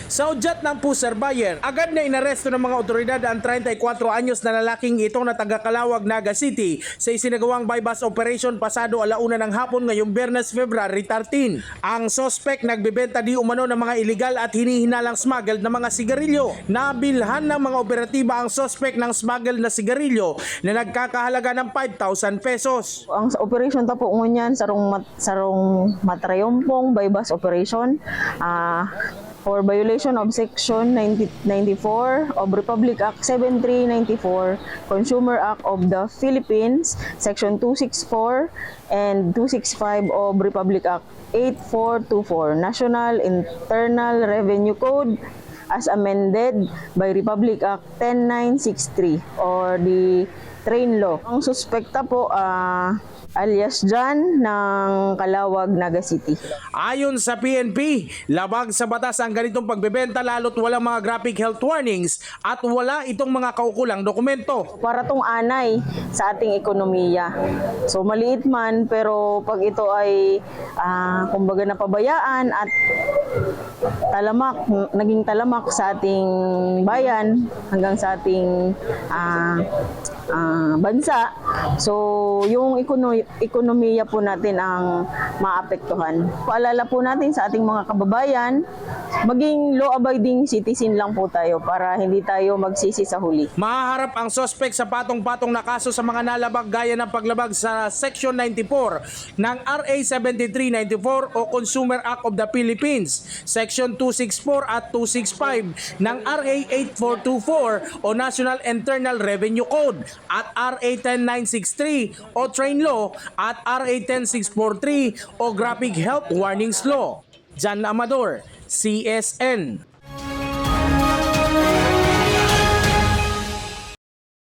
Sa udyat ng pusher buyer, agad na inaresto ng mga otoridad ang 34 anyos na lalaking ito na taga-Calauag, Naga City sa isinagawang bypass operation pasado alauna ng hapon ngayong Biyernes, February 13. Ang suspect nagbebenta di umano ng mga illegal at hinihinalang smuggled na mga sigarilyo. Nabilhan ng mga operatiba ang suspect ng smuggled na sigarilyo na nagkakahalaga ng 5,000 pesos. Ang sa operation ta po ngunyan sarong matrayompong bypass operation for violation of Section 94 of Republic Act 7394, Consumer Act of the Philippines, Section 264 and 265 of Republic Act 8424, National Internal Revenue Code as amended by Republic Act 10963 or the Train Law. Ang suspekta po alias John ng Calauag, Naga City. Ayon sa PNP, labag sa batas ang ganitong pagbebenta lalo't walang mga graphic health warnings at wala itong mga kaukulang dokumento. Para tong anay sa ating ekonomiya. So maliit man pero pag ito ay kumbaga napabayaan at naging talamak sa ating bayan hanggang sa ating bansa. So yung ekonomiya po natin ang maapektuhan. Paalala po natin sa ating mga kababayan, maging law-abiding citizen lang po tayo para hindi tayo magsisi sa huli. Mahaharap ang suspect sa patong-patong na kaso sa mga nalabag gaya ng paglabag sa Section 94 ng RA 7394 o Consumer Act of the Philippines, Section 264 at 265 ng RA 8424 o National Internal Revenue Code at RA 10963 o Train Law at RA 10643 o Graphic Health Warnings Law. Jan Amador, CSN.